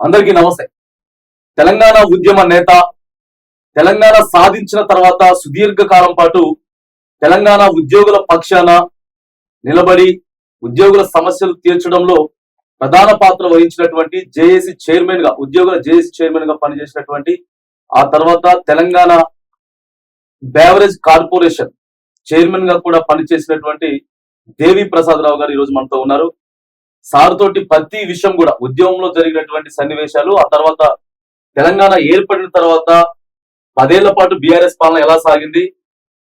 అందరికీ నమస్తే. తెలంగాణ ఉద్యమ నేత, తెలంగాణ సాధించిన తర్వాత సుదీర్ఘ కాలం పాటు తెలంగాణ ఉద్యోగుల పక్షాన నిలబడి ఉద్యోగుల సమస్యలు తీర్చడంలో ప్రధాన పాత్ర వహించినటువంటి జేఏసీ చైర్మన్ గా, ఉద్యోగుల జేఏసీ చైర్మన్ గా పనిచేసినటువంటి, ఆ తర్వాత తెలంగాణ బేవరేజ్ కార్పొరేషన్ చైర్మన్ గా కూడా పనిచేసినటువంటి దేవి ప్రసాద్ రావు గారు ఈరోజు మనతో ఉన్నారు. సార్ తోటి ప్రతి విషయం కూడా, ఉద్యమంలో జరిగినటువంటి సన్నివేశాలు, ఆ తర్వాత తెలంగాణ ఏర్పడిన తర్వాత 10 ఏళ్ల పాటు బీఆర్ఎస్ పాలన ఎలా సాగింది,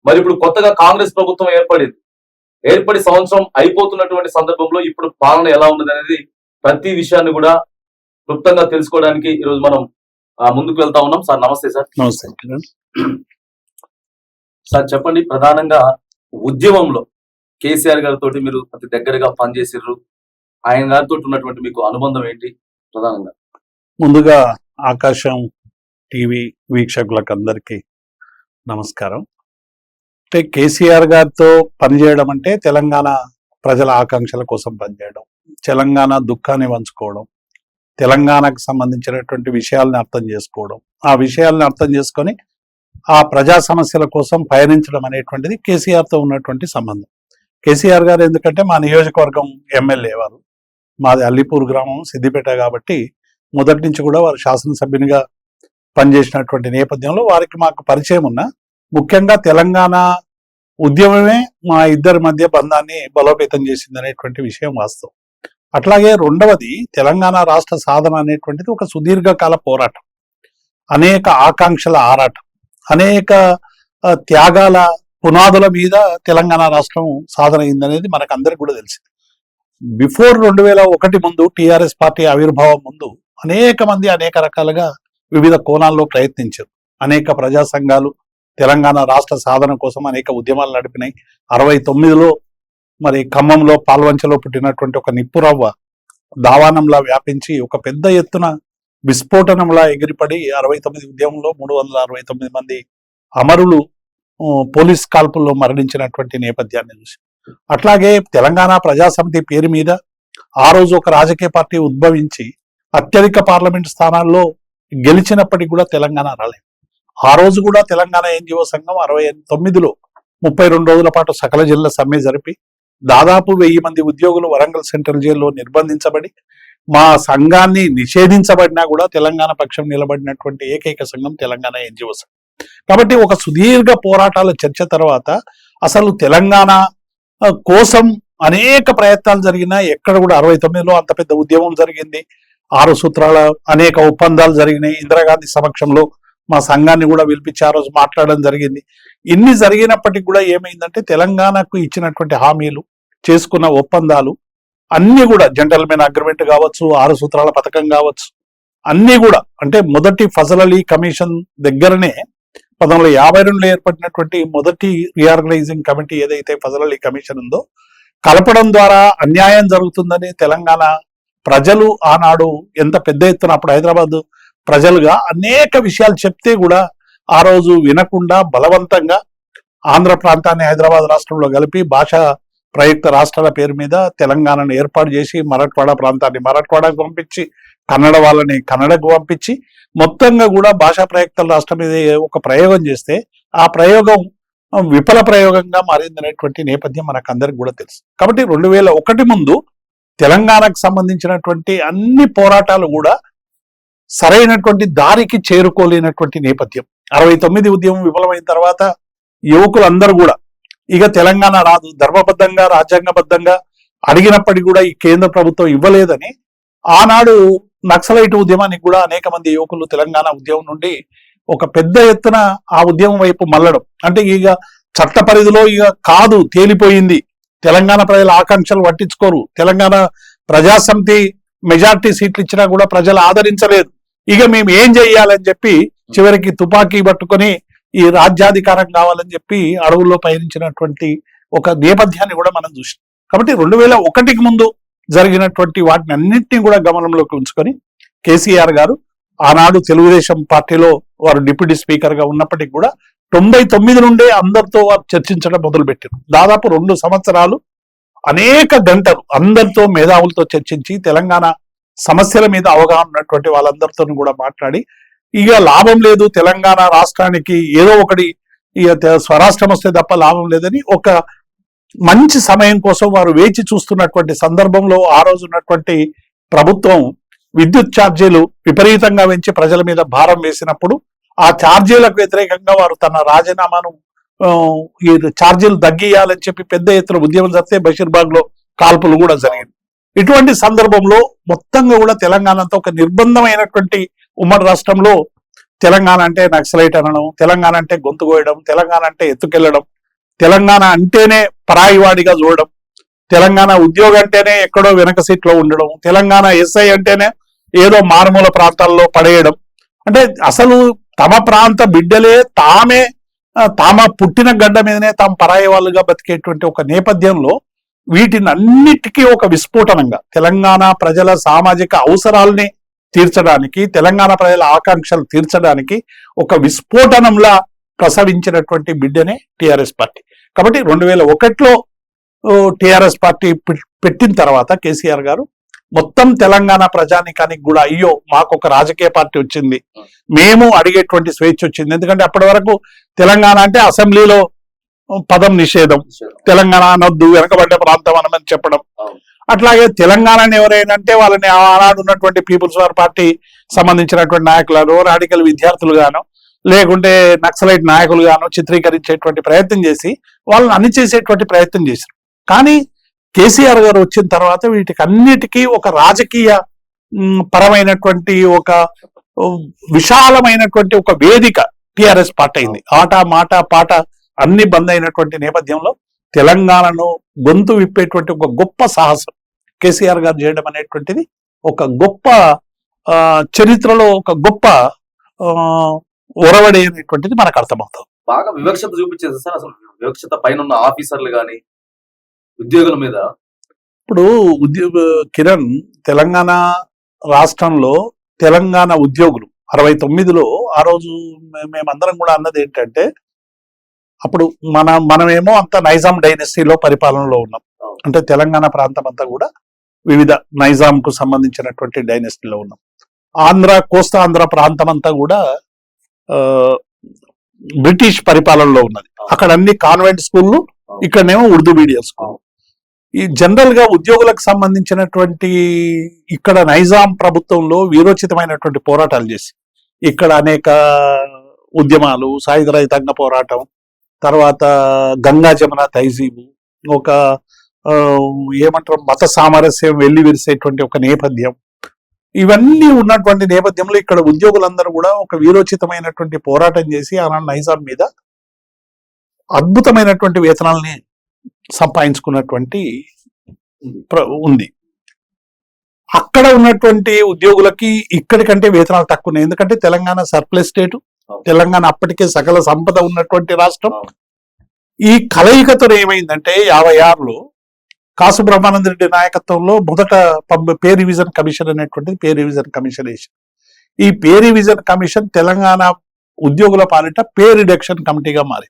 మరి ఇప్పుడు కొత్తగా కాంగ్రెస్ ప్రభుత్వం ఏర్పడి సంవత్సరం అయిపోతున్నటువంటి సందర్భంలో ఇప్పుడు పాలన ఎలా ఉన్నది అనేది ప్రతి విషయాన్ని కూడా క్లుప్తంగా తెలుసుకోవడానికి ఈరోజు మనం ముందుకు వెళ్తా ఉన్నాం. సార్ నమస్తే. సార్ నమస్తే. సార్ చెప్పండి, ప్రధానంగా ఉద్యమంలో కేసీఆర్ గారితో మీరు అతి దగ్గరగా పనిచేసిర్రు, ఆయన గారితో ఉన్నటువంటి మీకు అనుబంధం ఏంటి ప్రధానంగా? ముందుగా ఆకాశం టీవీ వీక్షకులకు అందరికీ నమస్కారం. అంటే కేసీఆర్ గారితో పనిచేయడం అంటే తెలంగాణ ప్రజల ఆకాంక్షల కోసం పనిచేయడం, తెలంగాణ దుఃఖాన్ని పంచుకోవడం, తెలంగాణకు సంబంధించినటువంటి విషయాలను అర్థం చేసుకోవడం, ఆ విషయాలను అర్థం చేసుకొని ఆ ప్రజా సమస్యల కోసం పయనించడం అనేటువంటిది కేసీఆర్తో ఉన్నటువంటి సంబంధం. కేసీఆర్ గారు ఎందుకంటే మా నియోజకవర్గం ఎమ్మెల్యే, వారు మాది అల్లిపూర్ గ్రామం, సిద్దిపేట, కాబట్టి మొదటి నుంచి కూడా వారు శాసనసభ్యునిగా పనిచేసినటువంటి నేపథ్యంలో వారికి మాకు పరిచయం ఉన్న, ముఖ్యంగా తెలంగాణ ఉద్యమమే మా ఇద్దరి మధ్య బంధాన్ని బలోపేతం చేసింది అనేటువంటి విషయం వాస్తవం. అట్లాగే రెండవది, తెలంగాణ రాష్ట్ర సాధన అనేటువంటిది ఒక సుదీర్ఘకాల పోరాటం, అనేక ఆకాంక్షల ఆరాటం, అనేక త్యాగాల పునాదుల మీద తెలంగాణ రాష్ట్రం సాధన అయిందనేది మనకు అందరికి కూడా తెలిసింది. బిఫోర్ 2001 ముందు, టిఆర్ఎస్ పార్టీ ఆవిర్భావం ముందు అనేక మంది అనేక రకాలుగా వివిధ కోణాల్లో ప్రయత్నించారు. అనేక ప్రజా సంఘాలు తెలంగాణ రాష్ట్ర సాధన కోసం అనేక ఉద్యమాలు నడిపినాయి. 69లో మరి ఖమ్మంలో పాల్వంచలో పుట్టినటువంటి ఒక నిప్పురవ్వ దావానంలా వ్యాపించి ఒక పెద్ద ఎత్తున విస్ఫోటనంలా ఎగిరిపడి 69 ఉద్యమంలో 369 మంది అమరులు పోలీస్ కాల్పుల్లో మరణించినటువంటి నేపథ్యాన్ని చూసి, అట్లాగే తెలంగాణ ప్రజాసమితి పేరు మీద ఆ రోజు ఒక రాజకీయ పార్టీ ఉద్భవించి అత్యధిక పార్లమెంట్ స్థానాల్లో గెలిచినప్పటికీ కూడా తెలంగాణ రాలేదు. ఆ రోజు కూడా తెలంగాణ ఎన్జిఓ సంఘం 69లో 32 రోజుల పాటు సకల జిల్లా సమ్మె జరిపి దాదాపు 1000 మంది ఉద్యోగులు వరంగల్ సెంట్రల్ జైల్లో నిర్బంధించబడి, మా సంఘాన్ని నిషేధించబడినా కూడా తెలంగాణ పక్షం నిలబడినటువంటి ఏకైక సంఘం తెలంగాణ ఎన్జిఓ సంఘం. కాబట్టి ఒక సుదీర్ఘ పోరాటాల చర్చ తర్వాత అసలు తెలంగాణ కోసం అనేక ప్రయత్నాలు జరిగినా ఎక్కడ కూడా 69లో అంత పెద్ద ఉద్యమం జరిగింది, 6 సూత్రాల అనేక ఒప్పందాలు జరిగినాయి, ఇందిరాగాంధీ సమక్షంలో మా సంఘాన్ని కూడా పిలిపించి ఆ రోజు మాట్లాడడం జరిగింది. ఇన్ని జరిగినప్పటికీ కూడా ఏమైందంటే తెలంగాణకు ఇచ్చినటువంటి హామీలు, చేసుకున్న ఒప్పందాలు అన్ని కూడా, జెంటల్మెన్ అగ్రిమెంట్ కావచ్చు, 6 సూత్రాల పథకం కావచ్చు, అన్ని కూడా, అంటే మొదటి ఫజల్ అలీ కమిషన్ దగ్గరనే 1952లో ఏర్పడినటువంటి మొదటి రీఆర్గనైజింగ్ కమిటీ ఏదైతే ఫజల్ అలీ కమిషన్ ఉందో, కలపడం ద్వారా అన్యాయం జరుగుతుందని తెలంగాణ ప్రజలు ఆనాడు ఎంత పెద్ద ఎత్తున, అప్పుడు హైదరాబాద్ ప్రజలుగా అనేక విషయాలు చెప్తే కూడా ఆ రోజు వినకుండా బలవంతంగా ఆంధ్ర ప్రాంతాన్ని హైదరాబాద్ రాష్ట్రంలో కలిపి భాషా ప్రయుక్త రాష్ట్రాల పేరు మీద తెలంగాణను ఏర్పాటు చేసి మరాఠ్వాడా ప్రాంతాన్ని మరాఠ్వాడాకు పంపించి, కన్నడ వాళ్ళని కన్నడకు పంపించి, మొత్తంగా కూడా భాషా ప్రయుక్త రాష్ట్రం మీద ఒక ప్రయోగం చేస్తే ఆ ప్రయోగం విఫల ప్రయోగంగా మారిందనేటువంటి నేపథ్యం మనకు అందరికి కూడా తెలుసు. కాబట్టి 2001 ముందు తెలంగాణకు సంబంధించినటువంటి అన్ని పోరాటాలు కూడా సరైనటువంటి దారికి చేరుకోలేనటువంటి నేపథ్యం. 69 ఉద్యమం విఫలమైన తర్వాత యువకులందరూ కూడా ఇక తెలంగాణ రాదు, ధర్మబద్ధంగా రాజ్యాంగబద్ధంగా అడిగినప్పటికీ కూడా ఈ కేంద్ర ప్రభుత్వం ఇవ్వలేదని ఆనాడు నక్సలైట్ ఉద్యమానికి కూడా అనేక మంది యువకులు తెలంగాణ ఉద్యమం నుండి ఒక పెద్ద ఎత్తున ఆ ఉద్యమం వైపు మళ్ళడం, అంటే ఇక చట్ట పరిధిలో ఇక కాదు, తేలిపోయింది, తెలంగాణ ప్రజల ఆకాంక్షలు పట్టించుకోరు, తెలంగాణ ప్రజాసమితి మెజార్టీ సీట్లు ఇచ్చినా కూడా ప్రజలు ఆదరించలేదు, ఇక మేము ఏం చెయ్యాలని చెప్పి చివరికి తుపాకీ పట్టుకొని ఈ రాజ్యాధికారం కావాలని చెప్పి అడవుల్లో పయనించినటువంటి ఒక నేపథ్యాన్ని కూడా మనం చూసాం. కాబట్టి 2001 ముందు జరిగినటువంటి వాటిని అన్నింటినీ కూడా గమనంలోకి ఉంచుకొని కేసీఆర్ గారు ఆనాడు తెలుగుదేశం పార్టీలో వారు డిప్యూటీ స్పీకర్ గా ఉన్నప్పటికీ కూడా 99 నుండే అందరితో వారు చర్చించడం మొదలుపెట్టారు. దాదాపు 2 సంవత్సరాలు అనేక గంటలు అందరితో, మేధావులతో చర్చించి తెలంగాణ సమస్యల మీద అవగాహన ఉన్నటువంటి వాళ్ళందరితో కూడా మాట్లాడి ఇక లాభం లేదు తెలంగాణ రాష్ట్రానికి ఏదో ఒకటి ఇక స్వరాష్ట్రం వస్తే తప్ప లాభం లేదని ఒక మంచి సమయం కోసం వారు వేచి చూస్తున్నటువంటి సందర్భంలో ఆ రోజు ఉన్నటువంటి ప్రభుత్వం విద్యుత్ ఛార్జీలు విపరీతంగా పెంచి ప్రజల మీద భారం వేసినప్పుడు ఆ ఛార్జీలకు వ్యతిరేకంగా వారు తన రాజీనామాను ఈ ఛార్జీలు తగ్గియాలని చెప్పి పెద్ద ఎత్తున ఉద్యమం జరిగితే బషీర్బాగ్ లో కాల్పులు కూడా జరిగింది. ఇటువంటి సందర్భంలో మొత్తంగా కూడా తెలంగాణతో ఒక నిర్బంధమైనటువంటి ఉమ్మడి రాష్ట్రంలో తెలంగాణ అంటే నక్సలైట్ అనడం, తెలంగాణ అంటే గొంతు కోయడం, తెలంగాణ అంటే ఎత్తుకెళ్లడం, తెలంగాణ అంటేనే పరాయివాడిగా చూడడం, తెలంగాణ ఉద్యోగం అంటేనే ఎక్కడో వెనక సీట్లో ఉండడం, తెలంగాణ ఎస్ఐ అంటేనే ఏదో మారుమూల ప్రాంతాల్లో పడేయడం. అంటే అసలు తమ ప్రాంత బిడ్డలే తామ పుట్టిన గడ్డ మీదనే తాము పరాయి వాళ్ళుగా బతికేటువంటి ఒక నేపథ్యంలో వీటిని అన్నిటికీ ఒక విస్ఫోటనంగా తెలంగాణ ప్రజల సామాజిక అవసరాలని తీర్చడానికి, తెలంగాణ ప్రజల ఆకాంక్షలు తీర్చడానికి ఒక విస్ఫోటనంలా ప్రసవించినటువంటి బిడ్డనే టిఆర్ఎస్ పార్టీ. కాబట్టి 2001లో టిఆర్ఎస్ పార్టీ పెట్టిన తర్వాత కేసీఆర్ గారు మొత్తం తెలంగాణ ప్రజానికానికి కూడా అయ్యో మాకు ఒక రాజకీయ పార్టీ వచ్చింది, మేము అడిగేటువంటి స్వేచ్ఛ వచ్చింది. ఎందుకంటే అప్పటి వరకు తెలంగాణ అంటే అసెంబ్లీలో పదం నిషేధం, తెలంగాణ అనొద్దు వెనకబడ్డ ప్రాంతం అనమని చెప్పడం. అట్లాగే తెలంగాణని ఎవరైనా వాళ్ళని ఆనాడు ఉన్నటువంటి పీపుల్స్ వార్ పార్టీ సంబంధించినటువంటి నాయకులను, రాడికల్ విద్యార్థులు గాను, లేకుంటే నక్సలైట్ నాయకులు గాను చిత్రీకరించేటువంటి ప్రయత్నం చేసి వాళ్ళని అణిచేసేటువంటి ప్రయత్నం చేశారు. కానీ కేసీఆర్ గారు వచ్చిన తర్వాత వీటికి అన్నిటికీ ఒక రాజకీయ పరమైనటువంటి ఒక విశాలమైనటువంటి ఒక వేదిక టిఆర్ఎస్ పార్టీ అయింది. ఆట మాట పాట అన్ని బంద్ అయినటువంటి నేపథ్యంలో తెలంగాణను గొంతు విప్పేటువంటి ఒక గొప్ప సాహసం కేసీఆర్ గారు చేయడం అనేటువంటిది ఒక గొప్ప చరిత్రలో ఒక గొప్ప ఒరవడి అనేటువంటిది మనకు అర్థమవుతుంది. బాగా వివక్షత చూపించేది సార్. అసలు వివక్షత పైన ఉన్న ఆఫీసర్లు కానీ ఉద్యోగుల మీద. ఇప్పుడు కిరణ్, తెలంగాణ రాష్ట్రంలో తెలంగాణ ఉద్యోగులు 69లో ఆ రోజు మేమందరం కూడా అన్నది ఏంటంటే, అప్పుడు మనమేమో అంత నైజాం డైనెస్టీలో పరిపాలనలో ఉన్నాం. అంటే తెలంగాణ ప్రాంతం అంతా కూడా వివిధ నైజాం కు సంబంధించినటువంటి డైనెస్టీలో ఉన్నాం. కోస్తా ఆంధ్ర ప్రాంతం అంతా కూడా బ్రిటిష్ పరిపాలనలో ఉన్నది. అక్కడ అన్ని కాన్వెంట్ స్కూళ్ళు, ఇక్కడనేమో ఉర్దూ మీడియం స్కూల్. ఈ జనరల్ గా ఉద్యోగులకు సంబంధించినటువంటి ఇక్కడ నైజాం ప్రభుత్వంలో వీరోచితమైనటువంటి పోరాటాలు చేసి ఇక్కడ అనేక ఉద్యమాలు, సాయుధ రైతాంగ పోరాటం, తర్వాత గంగా జమున తహజీబు, ఒక ఏమంటారు మత సామరస్యం వెళ్లి విరిసేటువంటి ఒక నేపథ్యం, ఇవన్నీ ఉన్నటువంటి నేపథ్యంలో ఇక్కడ ఉద్యోగులందరూ కూడా ఒక వీరోచితమైనటువంటి పోరాటం చేసి ఆనాడు నైజాం మీద అద్భుతమైనటువంటి వేతనాలని సంపాదించుకున్నటువంటి ఉంది. అక్కడ ఉన్నటువంటి ఉద్యోగులకి ఇక్కడికంటే వేతనాలు తక్కువ ఉన్నాయి. ఎందుకంటే తెలంగాణ సర్ప్లస్ స్టేటు, తెలంగాణ అప్పటికే సకల సంపద ఉన్నటువంటి రాష్ట్రం. ఈ కలయికతో ఏమైందంటే 56లో కాసు బ్రహ్మానంద రెడ్డి నాయకత్వంలో మొదట పే రివిజన్ కమిషన్ అనేటువంటిది పే రివిజన్ కమిషన్ వేసి, ఈ పే రివిజన్ కమిషన్ తెలంగాణ ఉద్యోగుల పాలిట పే రిడక్షన్ కమిటీగా మారి,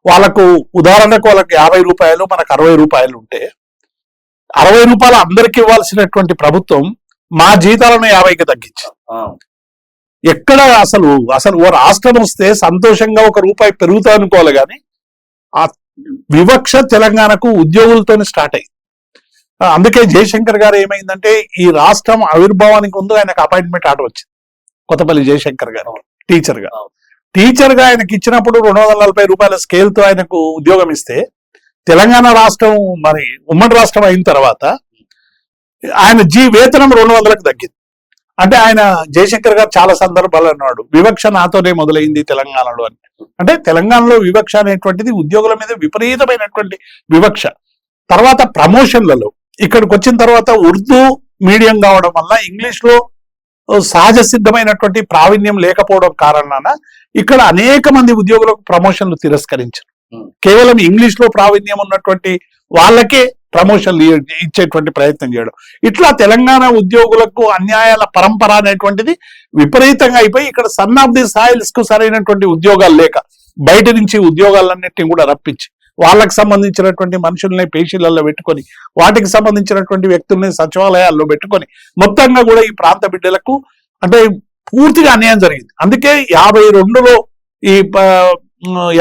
వాళ్ళకు ఉదాహరణకు వాళ్ళకి 50 రూపాయలు మనకు 60 రూపాయలు ఉంటే 60 రూపాయలు అందరికి ఇవ్వాల్సినటువంటి ప్రభుత్వం మా జీతాలను 50కి తగ్గించి, ఎక్కడ అసలు ఓ రాష్ట్రం వస్తే సంతోషంగా ఒక రూపాయి పెరుగుతా అనుకోవాలి, కానీ ఆ వివక్ష తెలంగాణకు ఉద్యోగులతోనే స్టార్ట్ అయింది. అందుకే జయశంకర్ గారు ఏమైందంటే, ఈ రాష్ట్రం ఆవిర్భావానికి ముందు ఆయనకు అపాయింట్మెంట్ ఆర్డర్ వచ్చింది. కొత్తపల్లి జయశంకర్ గారు టీచర్ గా ఆయనకి ఇచ్చినప్పుడు 240 రూపాయల స్కేల్ తో ఆయనకు ఉద్యోగం ఇస్తే, తెలంగాణ రాష్ట్రం మరి ఉమ్మడి రాష్ట్రం అయిన తర్వాత ఆయన వేతనం 200లకు తగ్గింది. అంటే ఆయన జయశంకర్ గారు చాలా సందర్భాలు అన్నాడు, వివక్ష నాతోనే మొదలైంది తెలంగాణలో అని. అంటే తెలంగాణలో వివక్ష అనేటువంటిది ఉద్యోగుల మీద విపరీతమైనటువంటి వివక్ష. తర్వాత ప్రమోషన్లలో ఇక్కడికి వచ్చిన తర్వాత ఉర్దూ మీడియం కావడం వల్ల ఇంగ్లీష్ లో సహజ సిద్ధమైనటువంటి ప్రావీణ్యం లేకపోవడం కారణాన ఇక్కడ అనేక మంది ఉద్యోగులకు ప్రమోషన్లు తిరస్కరించారు. కేవలం ఇంగ్లీష్ లో ప్రావీణ్యం ఉన్నటువంటి వాళ్ళకే ప్రమోషన్లు ఇచ్చేటువంటి ప్రయత్నం చేయడం. ఇట్లా తెలంగాణ ఉద్యోగులకు అన్యాయాల పరంపర అనేటువంటిది విపరీతంగా అయిపోయి ఇక్కడ సన్ ఆఫ్ ది సాయిల్స్ కు సరైనటువంటి ఉద్యోగాలు లేక బయట నుంచి ఉద్యోగాలన్నింటినీ కూడా రప్పించి వాళ్ళకి సంబంధించినటువంటి మనుషుల్ని పేషీలలో పెట్టుకొని వాటికి సంబంధించినటువంటి వ్యక్తుల్ని సచివాలయాల్లో పెట్టుకొని మొత్తంగా కూడా ఈ ప్రాంత బిడ్డలకు అంటే పూర్తిగా అన్యాయం జరిగింది. అందుకే 52లో ఈ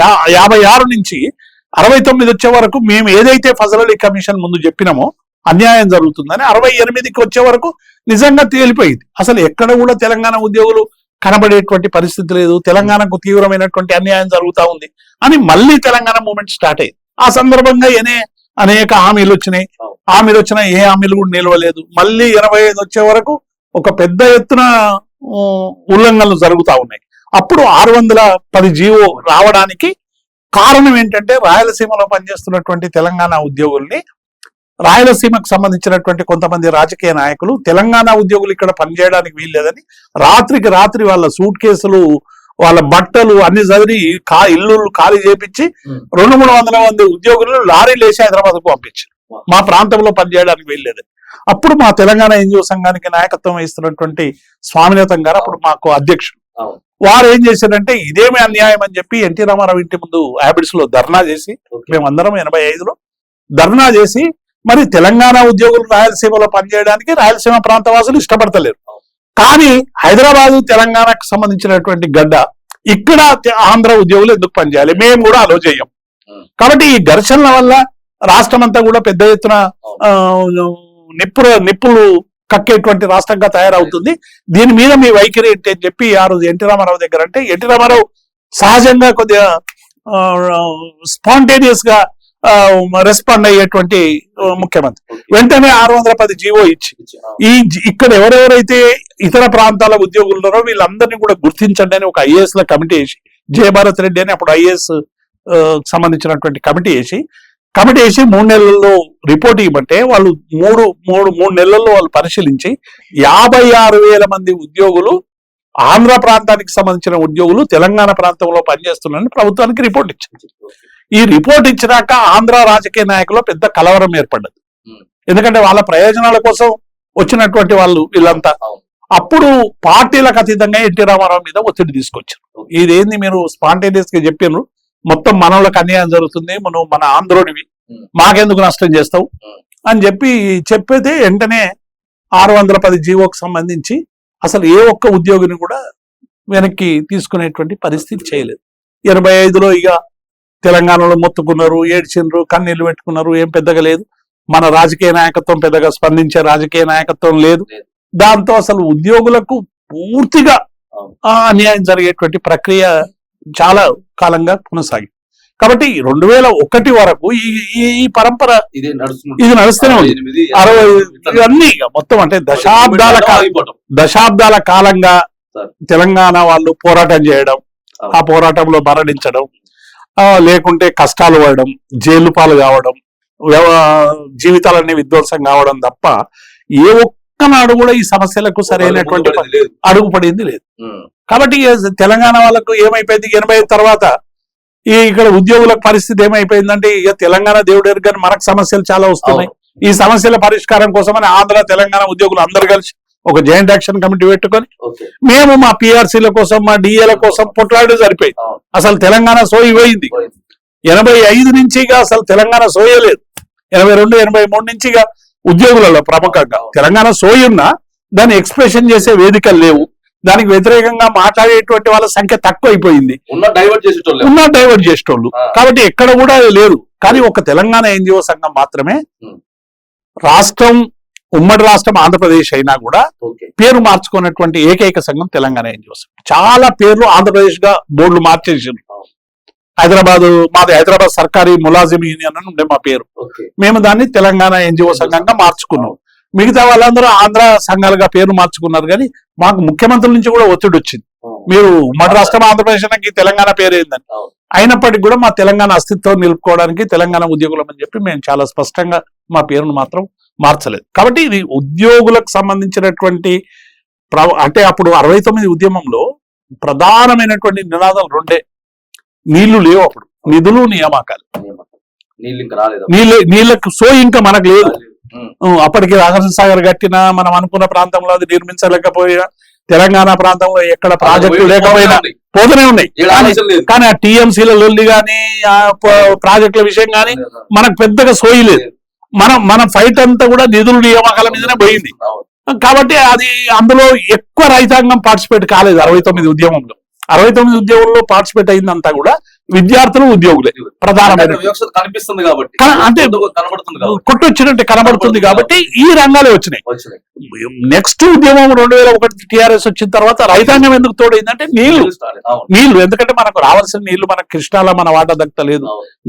56 నుంచి 69 వచ్చే వరకు మేము ఏదైతే ఫజల్ అలీ కమిషన్ ముందు చెప్పినామో అన్యాయం జరుగుతుందని 68కి వచ్చే వరకు నిజంగా తేలిపోయింది. అసలు ఎక్కడ కూడా తెలంగాణ ఉద్యోగులు కనబడేటువంటి పరిస్థితి లేదు, తెలంగాణకు తీవ్రమైనటువంటి అన్యాయం జరుగుతా ఉంది అని మళ్ళీ తెలంగాణ మూవ్మెంట్ స్టార్ట్ అయింది. ఆ సందర్భంగా అనేక హామీలు వచ్చినాయి. ఏ హామీలు కూడా నిలవలేదు. మళ్ళీ 85 వచ్చే వరకు ఒక పెద్ద ఎత్తున ఉల్లంఘనలు జరుగుతా ఉన్నాయి. అప్పుడు 610 జీవో రావడానికి కారణం ఏంటంటే రాయలసీమలో పనిచేస్తున్నటువంటి తెలంగాణ ఉద్యోగుల్ని రాయలసీమకు సంబంధించినటువంటి కొంతమంది రాజకీయ నాయకులు తెలంగాణ ఉద్యోగులు ఇక్కడ పనిచేయడానికి వీల్లేదని రాత్రికి రాత్రి వాళ్ళ సూట్ కేసులు వాళ్ళ బట్టలు అన్ని చదివి ఇల్లు ఖాళీ చేపించి 200-300 మంది ఉద్యోగులు లారీలు వేసి హైదరాబాద్కు పంపించారు మా ప్రాంతంలో పనిచేయడానికి వీల్లేదని. అప్పుడు మా తెలంగాణ ఎన్జిఓ సంఘానికి నాయకత్వం వహిస్తున్నటువంటి స్వామినాథం గారు అప్పుడు మాకు అధ్యక్షుడు. వారు ఏం చేశారంటే ఇదేమి అన్యాయం అని చెప్పి ఎన్టీ రామారావు ఇంటి ముందు హ్యాబిట్స్ లో ధర్నా చేసి మేమందరం 85లో ధర్నా చేసి మరి తెలంగాణ ఉద్యోగులు రాయలసీమలో పనిచేయడానికి రాయలసీమ ప్రాంత వాసులు ఇష్టపడతలేరు, కానీ హైదరాబాదు తెలంగాణకు సంబంధించినటువంటి గడ్డ ఇక్కడ ఆంధ్ర ఉద్యోగులు ఎందుకు పనిచేయాలి, మేము కూడా అలో చేయం. కాబట్టి ఈ ఘర్షణల వల్ల రాష్ట్రం అంతా కూడా పెద్ద ఎత్తున నిప్పులు కక్కేటువంటి రాష్ట్రంగా తయారవుతుంది. దీని మీద మీ వైఖరి ఏంటి అని చెప్పి ఆ రోజు ఎన్టీ రామారావు దగ్గర అంటే ఎన్టీ రామారావు సహజంగా కొద్దిగా స్పాంటేనియస్ గా రెస్పాండ్ అయ్యేటువంటి ముఖ్యమంత్రి. వెంటనే 610 జీవో ఇచ్చి ఇక్కడ ఎవరెవరైతే ఇతర ప్రాంతాల ఉద్యోగులు ఉన్నారో వీళ్ళందరినీ కూడా గుర్తించండి అని ఒక ఐఏఎస్ ల కమిటీ వేసి, జయభారత్ రెడ్డి అని అప్పుడు ఐఏఎస్ సంబంధించినటువంటి కమిటీ వేసి 3 నెలల్లో రిపోర్ట్ ఇవ్వమంటే వాళ్ళు మూడు నెలల్లో వాళ్ళు పరిశీలించి 56,000 మంది ఉద్యోగులు ఆంధ్ర ప్రాంతానికి సంబంధించిన ఉద్యోగులు తెలంగాణ ప్రాంతంలో పనిచేస్తున్నారని ప్రభుత్వానికి రిపోర్ట్ ఇచ్చింది. ఈ రిపోర్ట్ ఇచ్చినాక ఆంధ్ర రాజకీయ నాయకుల్లో పెద్ద కలవరం ఏర్పడ్డది. ఎందుకంటే వాళ్ళ ప్రయోజనాల కోసం వచ్చినటువంటి వాళ్ళు వీళ్ళంతా. అప్పుడు పార్టీలకు అతీతంగా ఎన్టీ రామారావు మీద ఒత్తిడి తీసుకొచ్చారు. ఇదేంది మీరు స్పాంటేనియస్ గా చెప్పినారు, మొత్తం మనోళ్ళకి అన్యాయం జరుగుతుంది, మనం మన ఆంధ్రోనివి, మాకెందుకు నష్టం చేస్తావు అని చెప్పితే వెంటనే 610 జీవోకి సంబంధించి అసలు ఏ ఒక్క ఉద్యోగిని కూడా వెనక్కి తీసుకునేటువంటి పరిస్థితి చేయలేదు. 85లో ఇక తెలంగాణలో మొత్తుకున్నారు, ఏడ్చిండ్రు, కన్నీళ్లు పెట్టుకున్నారు, ఏం పెద్దగా లేదు. మన రాజకీయ నాయకత్వం పెద్దగా స్పందించే రాజకీయ నాయకత్వం లేదు. దాంతో అసలు ఉద్యోగులకు పూర్తిగా అన్యాయం జరిగేటువంటి ప్రక్రియ చాలా కాలంగా కొనసాగింది. కాబట్టి 2001 వరకు ఈ పరంపర ఇది నడుస్తూనే ఉంది. 60 అన్ని మొత్తం అంటే దశాబ్దాల కాలంగా తెలంగాణ వాళ్ళు పోరాటం చేయడం, ఆ పోరాటంలో మరణించడం, లేకుంటే కష్టాలు పడడం, జైలు పాలు కావడం, జీవితాలన్నీ విధ్వంసం కావడం తప్ప ఏ ఒక్కనాడు కూడా ఈ సమస్యలకు సరైనటువంటి అడుగు పడింది లేదు. కాబట్టి తెలంగాణ వాళ్ళకు ఏమైపోయింది 85 తర్వాత ఇక్కడ ఉద్యోగుల పరిస్థితి ఏమైపోయిందంటే ఇక తెలంగాణ దేవుడు కానీ మనకు సమస్యలు చాలా వస్తున్నాయి. ఈ సమస్యల పరిష్కారం కోసమని ఆంధ్ర తెలంగాణ ఉద్యోగులు అందరు కలిసి ఒక జాయింట్ యాక్షన్ కమిటీ పెట్టుకొని మేము మా పిఆర్సీల కోసం మా డిఏల కోసం పొట్లాడే సరిపోయింది. అసలు తెలంగాణ సోయి పోయింది. 85 నుంచి అసలు తెలంగాణ సోయలేదు. 82, 83 నుంచి ఉద్యోగులలో ప్రముఖంగా తెలంగాణ సోయి ఉన్నా దాన్ని ఎక్స్ప్రెషన్ చేసే వేదికలు లేవు. దానికి వ్యతిరేకంగా మాట్లాడేటువంటి వాళ్ళ సంఖ్య తక్కువ అయిపోయింది, ఉన్న డైవర్ట్ చేసేటోళ్ళు. కాబట్టి ఎక్కడ కూడా లేదు. కానీ ఒక తెలంగాణ ఎన్జిఓ సంఘం మాత్రమే రాష్ట్రం, ఉమ్మడి రాష్ట్రం ఆంధ్రప్రదేశ్ అయినా కూడా పేరు మార్చుకున్నటువంటి ఏకైక సంఘం తెలంగాణ ఎన్జిఓ సంఘం. చాలా పేర్లు ఆంధ్రప్రదేశ్ గా బోర్డులు మార్చేసారు. మాది హైదరాబాద్ సర్కారీ ములాజిమ్ యూనియన్ అని ఉండే మా పేరు. మేము దాన్ని తెలంగాణ ఎన్జిఓ సంఘంగా మార్చుకున్నాం. మిగతా వాళ్ళందరూ ఆంధ్ర సంఘాలుగా పేరు మార్చుకున్నారు. కానీ మాకు ముఖ్యమంత్రుల నుంచి కూడా ఒత్తిడి వచ్చింది, మీరు ఉమ్మడి రాష్ట్రం ఆంధ్రప్రదేశ్ తెలంగాణ పేరు ఏందని. అయినప్పటికీ కూడా మా తెలంగాణ అస్తిత్వం నిలుపుకోవడానికి తెలంగాణ ఉద్యోగులం అని చెప్పి మేము చాలా స్పష్టంగా మా పేరును మాత్రం మార్చలేదు. కాబట్టి ఇది ఉద్యోగులకు సంబంధించినటువంటి అంటే అప్పుడు 69 ఉద్యమంలో ప్రధానమైనటువంటి నినాదాలు 2. నీళ్లు లేవు అప్పుడు, నిధులు, నియామకాలు. నీళ్ళకు ఇంకా మనకు లేదు. అప్పటికి రాజసాగర్ కట్టినా మనం అనుకున్న ప్రాంతంలో అది నిర్మించలేకపోయినా తెలంగాణ ప్రాంతంలో ఎక్కడ ప్రాజెక్టులు లేకపోయినా పోతూనే ఉన్నాయి. కానీ ఆ టీఎంసీల లొల్లి కానీ ఆ ప్రాజెక్టుల విషయం కానీ మనకు పెద్దగా సోయి లేదు. మన ఫైట్ అంతా కూడా నిధుల నియామకాల మీదనే పోయింది. కాబట్టి అది అందులో ఎక్కువ రైతాంగం పార్టిసిపేట్ కాలేదు. 69 ఉద్యమంలో 69 ఉద్యోగుల్లో పార్టిసిపేట్ అయిందంతా కూడా విద్యార్థులు, ఉద్యోగులే ప్రధానమైన కనిపిస్తుంది కాబట్టి, అంటే కొట్టొచ్చినట్టు కనబడుతుంది కాబట్టి ఈ రంగాలే వచ్చినాయి. నెక్స్ట్ ఉద్యమం 2001 టిఆర్ఎస్ వచ్చిన తర్వాత రైతాంగం ఎందుకు తోడైందంటే నీళ్లు. ఎందుకంటే మనకు రావాల్సిన నీళ్లు మనకు కృష్ణాలో మన వాటా దక్కలేదు,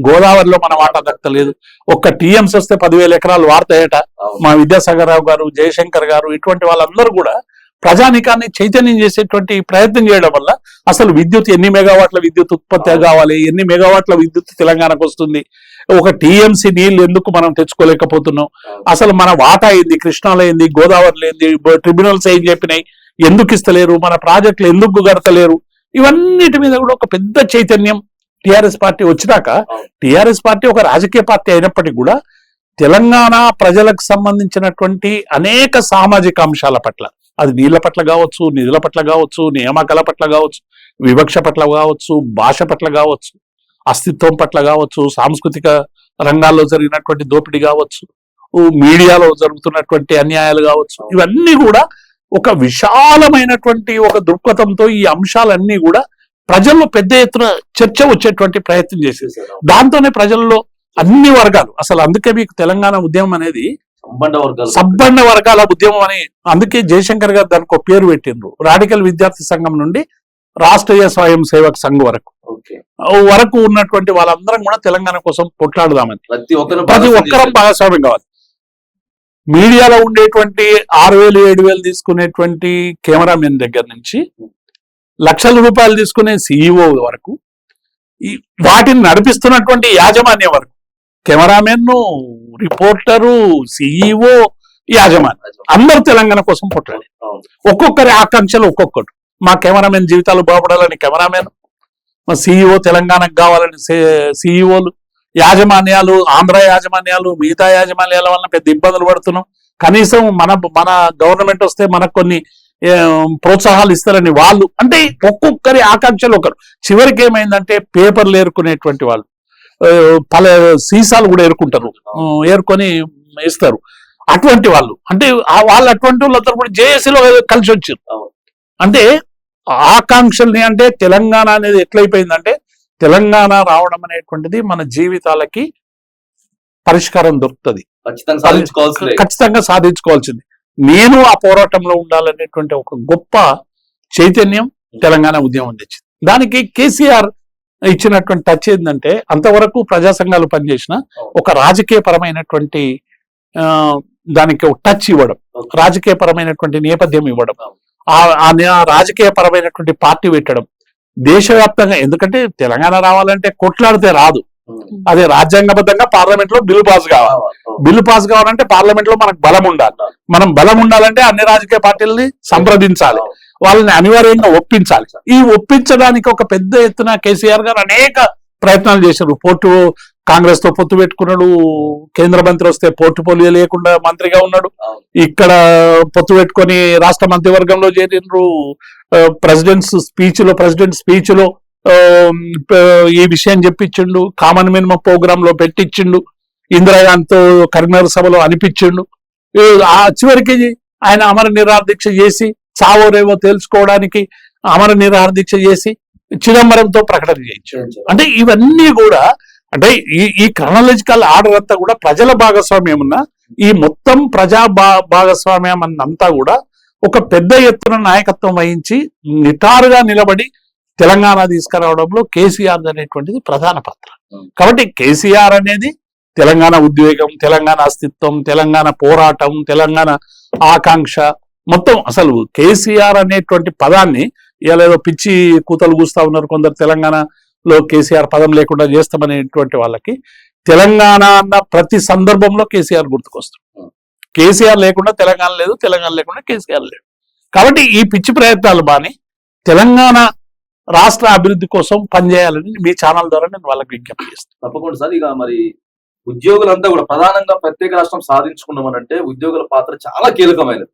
గోదావరిలో మన వాటా దక్కలేదు. ఒక్క టీఎంసీ వస్తే 10,000 ఎకరాలు వాడతాయట. మా విద్యాసాగర్ రావు గారు, జయశంకర్ గారు ఇటువంటి వాళ్ళందరూ కూడా ప్రజానికాన్ని చైతన్యం చేసేటువంటి ప్రయత్నం చేయడం వల్ల అసలు విద్యుత్ ఎన్ని మెగావాట్ల విద్యుత్ ఉత్పత్తి కావాలి, ఎన్ని మెగావాట్ల విద్యుత్ తెలంగాణకు వస్తుంది, ఒక టీఎంసీ నీళ్లు ఎందుకు మనం తెచ్చుకోలేకపోతున్నాం, అసలు మన వాటా ఏంది, కృష్ణాలో ఏంది, గోదావరిలో ఏంది, ట్రిబ్యునల్స్ ఏం చెప్పినాయి, ఎందుకు ఇస్తలేరు, మన ప్రాజెక్టులు ఎందుకు కడతలేరు, ఇవన్నిటి మీద కూడా ఒక పెద్ద చైతన్యం టిఆర్ఎస్ పార్టీ వచ్చినాక. టిఆర్ఎస్ పార్టీ ఒక రాజకీయ పార్టీ అయినప్పటికీ కూడా తెలంగాణ ప్రజలకు సంబంధించినటువంటి అనేక సామాజిక అంశాల పట్ల, అది నీళ్ల పట్ల కావచ్చు, నిధుల పట్ల కావచ్చు, నియామకాల పట్ల కావచ్చు, వివక్ష పట్ల కావచ్చు, భాష పట్ల కావచ్చు, అస్తిత్వం పట్ల కావచ్చు, సాంస్కృతిక రంగాల్లో జరిగినటువంటి దోపిడీ కావచ్చు, మీడియాలో జరుగుతున్నటువంటి అన్యాయాలు కావచ్చు, ఇవన్నీ కూడా ఒక విశాలమైనటువంటి ఒక దృక్పథంతో ఈ అంశాలన్నీ కూడా ప్రజల్లో పెద్ద ఎత్తున చర్చ వచ్చేటువంటి ప్రయత్నం చేసేసారు. దాంతోనే ప్రజల్లో అన్ని వర్గాలు, అసలు అందుకే మీకు తెలంగాణ ఉద్యమం అనేది సబ్బండ వర్గాల ఉద్యమం అని, అందుకే జయశంకర్ గారు దానికి ఒక పేరు పెట్టిండ్రు. రాడికల్ విద్యార్థి సంఘం నుండి రాష్ట్రీయ స్వయం సేవక్ సంఘ్ వరకు ఉన్నటువంటి వాళ్ళందరం కూడా తెలంగాణ కోసం కొట్లాడదామని, ప్రతి ఒక్కరం భాగస్వామ్యం కావాలి. మీడియాలో ఉండేటువంటి 6,000 7,000 తీసుకునేటువంటి కెమెరామెన్ దగ్గర నుంచి లక్షల రూపాయలు తీసుకునే సిఇఓ వరకు, వాటిని నడిపిస్తున్నటువంటి యాజమాన్యం వరకు, కెమెరామెన్, రిపోర్టరు, సిఇఓ, యాజమాన్యం అందరూ తెలంగాణ కోసం కొట్లాడి, ఒక్కొక్కరి ఆకాంక్షలు ఒక్కొక్కటి. మా కెమెరామెన్ జీవితాలు బాగుపడాలని కెమెరామెన్, మా సిఇఓ తెలంగాణకు కావాలని సిఇఓలు, యాజమాన్యాలు, ఆంధ్ర యాజమాన్యాలు, మిగతా యాజమాన్యాల వలన పెద్ద ఇబ్బందులు పడుతున్నాం, కనీసం మన గవర్నమెంట్ వస్తే మనకు కొన్ని ప్రోత్సాహాలు ఇస్తారని వాళ్ళు, అంటే ఒక్కొక్కరి ఆకాంక్షలు ఒకరు. చివరికి ఏమైందంటే పేపర్లు ఏరుకునేటువంటి వాళ్ళు సీసాలు కూడా ఏరుకుంటారు, ఏరుకొని ఇస్తారు. అటువంటి వాళ్ళు, అంటే వాళ్ళు అటువంటి వాళ్ళందరూ కూడా జేఏసీలో కలిసి వచ్చారు. అంటే ఆకాంక్షల్ని, అంటే తెలంగాణ అనేది ఎట్లయిపోయిందంటే, తెలంగాణ రావడం అనేటువంటిది మన జీవితాలకి పరిష్కారం దొరుకుతుంది, ఖచ్చితంగా సాధించుకోవాల్సింది. నేను ఆ పోరాటంలో ఉండాలనేటువంటి ఒక గొప్ప చైతన్యం తెలంగాణ ఉద్యమం తెచ్చింది. దానికి కేసీఆర్ ఇచ్చినటువంటి టచ్ ఏంటంటే, అంతవరకు ప్రజా సంఘాలు పనిచేసిన ఒక రాజకీయ పరమైనటువంటి దానికి ఒక టచ్ ఇవ్వడం, రాజకీయ పరమైనటువంటి నేపథ్యం ఇవ్వడం, ఆ రాజకీయ పరమైనటువంటి పార్టీ పెట్టడం దేశవ్యాప్తంగా. ఎందుకంటే తెలంగాణ రావాలంటే కొట్లాడితే రాదు, అదే రాజ్యాంగబద్ధంగా పార్లమెంట్ లో బిల్లు పాస్ కావాలి. బిల్లు పాస్ కావాలంటే పార్లమెంట్ లో మనకు బలం ఉండాలి. మనం బలం ఉండాలంటే అన్ని రాజకీయ పార్టీలని సంప్రదించాలి, వాళ్ళని అనివార్యంగా ఒప్పించాలి. ఈ ఒప్పించడానికి ఒక పెద్ద ఎత్తున కేసీఆర్ గారు అనేక ప్రయత్నాలు చేశారు. కాంగ్రెస్ తో పొత్తు పెట్టుకున్నాడు, కేంద్ర మంత్రి వస్తే పోర్టుఫోలియో లేకుండా మంత్రిగా ఉన్నాడు, ఇక్కడ పొత్తు పెట్టుకొని రాష్ట్ర మంత్రివర్గంలో చేరినరు. ప్రెసిడెంట్ స్పీచ్ లో ఈ విషయం చెప్పించిండు, కామన్ మినిమం ప్రోగ్రామ్ లో పెట్టించిండు, ఇందిరాగాంధీతో కరీంనగర్ సభలో అనిపించిండు. ఆ చివరికి ఆయన అమర నిరాహార దీక్ష చేసి, చావోరేవో తెలుసుకోవడానికి అమర నిరాహార దీక్ష చేసి చిదంబరంతో ప్రకటన చేయించాడు. అంటే ఇవన్నీ కూడా, అంటే ఈ క్రొనాలజికల్ ఆర్డర్ అంతా కూడా ప్రజల భాగస్వామ్యం ఉన్న ఈ మొత్తం ప్రజా భాగస్వామ్యం అన్నంతా కూడా ఒక పెద్ద ఎత్తున నాయకత్వం వహించి నిటారుగా నిలబడి తెలంగాణ తీసుకురావడంలో కేసీఆర్ అనేటువంటిది ప్రధాన పాత్ర. కాబట్టి కేసీఆర్ అనేది తెలంగాణ ఉద్వేగం, తెలంగాణ అస్తిత్వం, తెలంగాణ పోరాటం, తెలంగాణ ఆకాంక్ష మొత్తం. అసలు కేసీఆర్ అనేటువంటి పదాన్ని ఇలాగో పిచ్చి కూతలు కూస్తా ఉన్నారు కొందరు, తెలంగాణలో కేసీఆర్ పదం లేకుండా చేస్తామనేటువంటి వాళ్ళకి తెలంగాణ అన్న ప్రతి సందర్భంలో కేసీఆర్ గుర్తుకొస్తుంది. కేసీఆర్ లేకుండా తెలంగాణ లేదు, తెలంగాణ లేకుండా కేసీఆర్ లేదు. కాబట్టి ఈ పిచ్చి ప్రయత్నాలు బాని తెలంగాణ రాష్ట్ర అభివృద్ధి కోసం పనిచేయాలని మీ ఛానల్ ద్వారా నేను వాళ్ళకి విజ్ఞప్తి చేస్తాను. తప్పకుండా సార్. ఇక మరి ఉద్యోగులంతా కూడా ప్రధానంగా ప్రత్యేక రాష్ట్రం సాధించుకున్నామనంటే ఉద్యోగుల పాత్ర చాలా కీలకమైనది.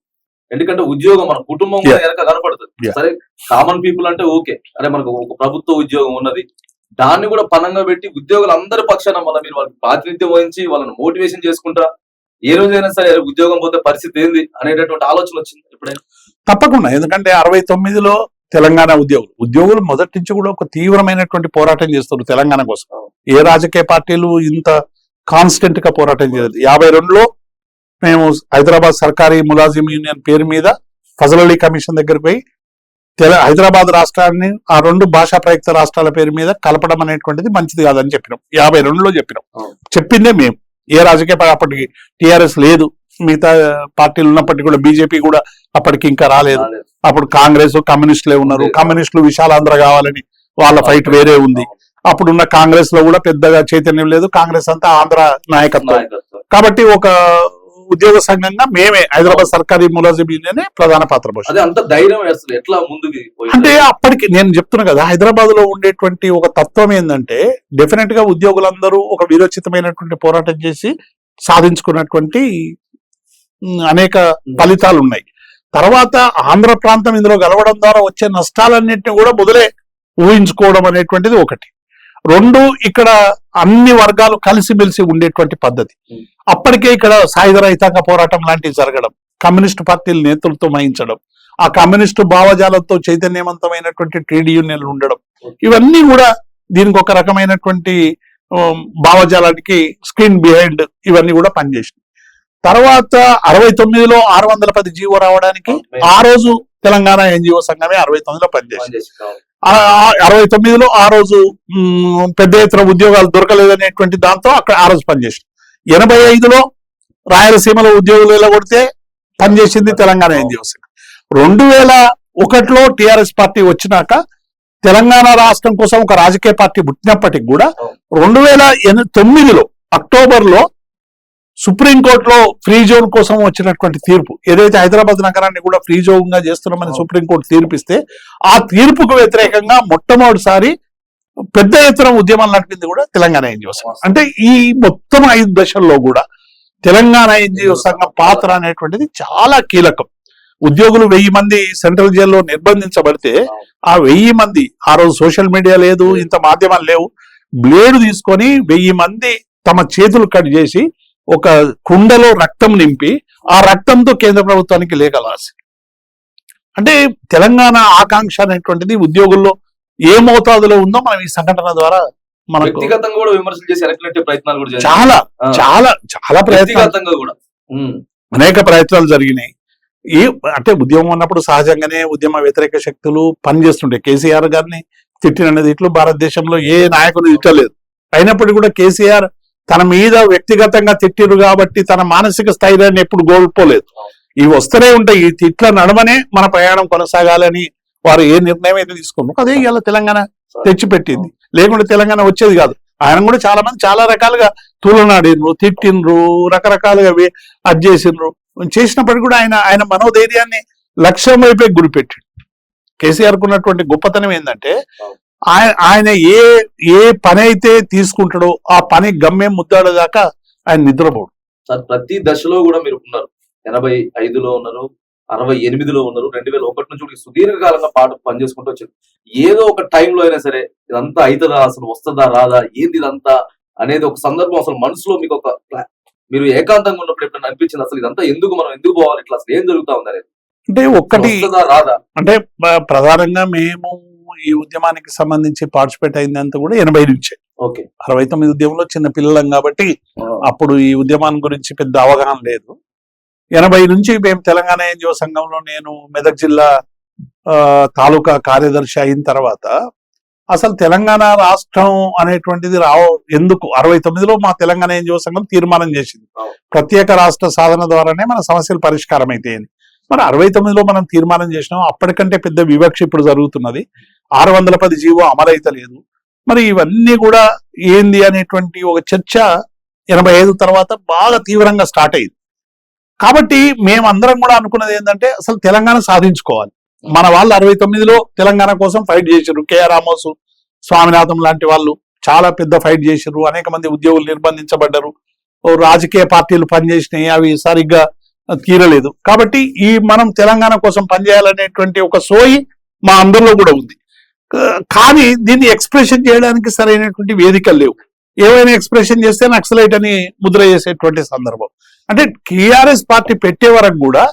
ఎందుకంటే ఉద్యోగం మన కుటుంబం కూడా వెనక కనపడుతుంది. Yeah. సరే కామన్ పీపుల్ అంటే ఓకే, అంటే మనకు ఒక ప్రభుత్వ ఉద్యోగం ఉన్నది, దాన్ని కూడా పనంగా పెట్టి ఉద్యోగులు అందరి పక్షాన మళ్ళీ మీరు వాళ్ళకి ప్రాతినిధ్యం వహించి వాళ్ళని మోటివేషన్ చేసుకుంటా ఏ రోజైనా సరే ఉద్యోగం పోతే పరిస్థితి ఏంది అనేటటువంటి ఆలోచన వచ్చింది ఎప్పుడైనా? తప్పకుండా. ఎందుకంటే 69లో తెలంగాణ ఉద్యోగులు మొదటి నుంచి కూడా ఒక తీవ్రమైనటువంటి పోరాటం చేస్తారు తెలంగాణ కోసం. ఏ రాజకీయ పార్టీలు ఇంత కాన్స్టెంట్ గా పోరాటం చేయలేదు. 52లో మేము హైదరాబాద్ సర్కారీ ములాజిం యూనియన్ పేరు మీద ఫజల్ అలీ కమిషన్ దగ్గరికి పోయి హైదరాబాద్ రాష్ట్రాన్ని ఆ 2 భాషా ప్రయుక్త రాష్ట్రాల పేరు మీద కలపడం అనేటువంటిది మంచిది కాదని చెప్పినాం. 52లో చెప్పినాం. చెప్పిందే మేము. ఏ రాజకీయ పార్టీ అప్పటికి టీఆర్ఎస్ లేదు, మిగతా పార్టీలు ఉన్నప్పటికీ కూడా బీజేపీ కూడా అప్పటికి ఇంకా రాలేదు. అప్పుడు కాంగ్రెస్ కమ్యూనిస్టులే ఉన్నారు. కమ్యూనిస్టులు విశాలాంధ్ర కావాలని వాళ్ళ ఫైట్ వేరే ఉంది. అప్పుడున్న కాంగ్రెస్ లో కూడా పెద్దగా చైతన్యం లేదు. కాంగ్రెస్ అంతా ఆంధ్ర నాయకత్వం. కాబట్టి ఒక ఉద్యోగ సంఘంగా మేమే హైదరాబాద్ సర్కారీ ములాజిం యూనియన్ ప్రధాన పాత్ర పోషించాం. అంత ధైర్యం అసలు ఎట్లా ముందుకి అంటే అప్పటికి నేను చెప్తున్నా కదా, హైదరాబాద్ లో ఉండేటువంటి ఒక తత్వం ఏంటంటే డెఫినెట్ గా ఉద్యోగులందరూ ఒక వీరోచితమైనటువంటి పోరాటం చేసి సాధించుకున్నటువంటి అనేక ఫలితాలు ఉన్నాయి. తర్వాత ఆంధ్ర ప్రాంతం ఇందులో గెలవడం ద్వారా వచ్చే నష్టాలన్నింటినీ కూడా మొదలే ఊహించుకోవడం అనేటువంటిది ఒకటి. 2, ఇక్కడ అన్ని వర్గాలు కలిసిమెలిసి ఉండేటువంటి పద్ధతి. అప్పటికే ఇక్కడ సాయుధ రైతాంగ పోరాటం లాంటివి జరగడం, కమ్యూనిస్టు పార్టీలు నేతృత్వం వహించడం, ఆ కమ్యూనిస్టు భావజాలంతో చైతన్యవంతమైనటువంటి ట్రేడ్ యూనియన్లు ఉండడం, ఇవన్నీ కూడా దీనికి ఒక రకమైనటువంటి భావజాలానికి స్క్రీన్ బిహైండ్ ఇవన్నీ కూడా పనిచేసినాయి. తర్వాత 69లో 610 జీవో రావడానికి ఆ రోజు తెలంగాణ ఎన్జిఓ సంఘమే 69లో పనిచేసింది. 69లో ఆ రోజు పెద్ద ఎత్తున ఉద్యోగాలు దొరకలేదనేటువంటి దాంతో అక్కడ ఆ రోజు పనిచేసింది. 85లో రాయలసీమలో ఉద్యోగులు వెళ్ళగొడితే పనిచేసింది తెలంగాణ ఎన్జిఓ సంఘం. 2001లో టిఆర్ఎస్ పార్టీ వచ్చినాక తెలంగాణ రాష్ట్రం కోసం ఒక రాజకీయ పార్టీ పుట్టినప్పటికి కూడా 2009లో అక్టోబర్లో సుప్రీంకోర్టులో ఫ్రీ జోన్ కోసం వచ్చినటువంటి తీర్పు, ఏదైతే హైదరాబాద్ నగరాన్ని కూడా ఫ్రీ జోన్ గా చేస్తున్నామని సుప్రీంకోర్టు తీర్పిస్తే ఆ తీర్పుకు వ్యతిరేకంగా మొట్టమొదటిసారి పెద్ద ఎత్తున ఉద్యమం నడిపింది కూడా తెలంగాణ ఎన్జిఓ సంఘం. అంటే ఈ మొత్తం 5 దశల్లో కూడా తెలంగాణ ఎన్జిఓ సంఘం పాత్ర అనేటువంటిది చాలా కీలకం. ఉద్యోగులు 1000 మంది సెంట్రల్ జైల్లో నిర్బంధించబడితే ఆ 1000 మంది, ఆ రోజు సోషల్ మీడియా లేదు, ఇంత మాధ్యమాలు లేవు, బ్లేడు తీసుకొని 1000 మంది తమ చేతులు కట్ చేసి ఒక కుండలో రక్తం నింపి ఆ రక్తంతో కేంద్ర ప్రభుత్వానికి లేఖ రాసి, అంటే తెలంగాణ ఆకాంక్ష అనేటువంటిది ఉద్యోగుల్లో ఏ మోతాదులో ఉందో మనం ఈ సంఘటన ద్వారా మనకు వ్యక్తిగతంగా కూడా విమర్శలు చేసి అరెక్ట్ ప్రయత్నాలు కూడా చాలా చాలా చాలా ప్రయత్నాలు కూడా అనేక ప్రయత్నాలు జరిగినాయి. అంటే ఉద్యమం అన్నప్పుడు సహజంగానే ఉద్యమ వ్యతిరేక శక్తులు పనిచేస్తుంటాయి. కేసీఆర్ గారిని తిట్టినది ఇట్లు భారతదేశంలో ఏ నాయకుడు తిట్టలేదు. అయినప్పటికీ కూడా కేసీఆర్ తన మీద వ్యక్తిగతంగా తిట్టిరు కాబట్టి తన మానసిక స్థైర్యాన్ని ఎప్పుడు కోల్పోలేదు. ఇవి వస్తూనే ఉంటాయి. ఈ తిట్ల నడమనే మన ప్రయాణం కొనసాగాలని వారు ఏ నిర్ణయం అయితే తీసుకున్నారు అదే ఇలా తెలంగాణ తెచ్చిపెట్టింది. లేకుంటే తెలంగాణ వచ్చేది కాదు. ఆయన కూడా చాలా మంది చాలా రకాలుగా తూలనాడినరు, తిట్టినరు, రకరకాలుగా అది చేసినరు. చేసినప్పటికీ కూడా ఆయన మనోధైర్యాన్ని లక్ష్యం వైపే గురిపెట్టాడు. కేసీఆర్ కున్నటువంటి గొప్పతనం ఏంటంటే ఆయన ఏ పని అయితే తీసుకుంటాడో ఆ పని గమ్యం ముద్దాడేదాకా ఆయన నిద్రపోడు. సార్ ప్రతి దశలో కూడా మీరు ఉన్నారు. 85లో ఉన్నారు, 68లో ఉన్నారు, 2001 నుంచి కూడా సుదీర్ఘకాలంగా పనిచేసుకుంటూ వచ్చారు. ఏదో ఒక టైంలో అయినా సరే ఇదంతా అవుతుందా, అసలు వస్తుందా రాదా, ఏంది ఇదంతా అనేది ఒక సందర్భం అసలు మనసులో మీకు ఒక మీరు ఏకాంతంగా ఉన్నప్పుడు ఎప్పుడైనా అనిపించింది అసలు ఇదంతా మనం ఎందుకు పోవాలి, ఇట్లా అసలు ఏం జరుగుతా ఉంది అనేది? అంటే ఒక్కటి రాదా అంటే ప్రధానంగా మేము ఈ ఉద్యమానికి సంబంధించి పార్టిసిపేట్ అయిందంతా కూడా 80 నుంచే. 69 ఉద్యమంలో చిన్న పిల్లలం కాబట్టి అప్పుడు ఈ ఉద్యమాన్ని గురించి పెద్ద అవగాహన లేదు. 80 నుంచి మేము తెలంగాణ ఎన్జిఓ సంఘంలో నేను మెదక్ జిల్లా తాలూకా కార్యదర్శి అయిన తర్వాత అసలు తెలంగాణ రాష్ట్రం అనేటువంటిది ఎందుకు 69లో మా తెలంగాణ ఎన్జిఓ సంఘం తీర్మానం చేసింది ప్రత్యేక రాష్ట్ర సాధన ద్వారానే మన సమస్యలు పరిష్కారం అయితే. మరి 69లో మనం తీర్మానం చేసినాం. అప్పటికంటే పెద్ద వివక్ష ఇప్పుడు జరుగుతున్నది. 610 జీవో అమలైతే లేదు. మరి ఇవన్నీ కూడా ఏంది అనేటువంటి ఒక చర్చ 85 తర్వాత బాగా తీవ్రంగా స్టార్ట్ అయింది. కాబట్టి మేమందరం కూడా అనుకున్నది ఏంటంటే అసలు తెలంగాణ సాధించుకోవాలి. మన వాళ్ళు 69లో తెలంగాణ కోసం ఫైట్ చేశారు. కేఆర్ రామోసు, స్వామినాథం లాంటి వాళ్ళు చాలా పెద్ద ఫైట్ చేశారు. అనేక మంది ఉద్యోగులు నిర్బంధించబడ్డారు. రాజకీయ పార్టీలు పనిచేసినాయి, అవి సరిగ్గా తీరలేదు. కాబట్టి ఈ మనం తెలంగాణ కోసం పనిచేయాలనేటువంటి ఒక సోయి మా అందరిలో కూడా ఉంది. కానీ దీన్ని ఎక్స్ప్రెషన్ చేయడానికి సరైనటువంటి వేదికలు లేవు. ఏవైనా ఎక్స్ప్రెషన్ చేస్తే నక్సలైట్ అని ముద్ర చేసేటువంటి సందర్భం. అంటే టీఆర్ఎస్ పార్టీ పెట్టే వరకు కూడా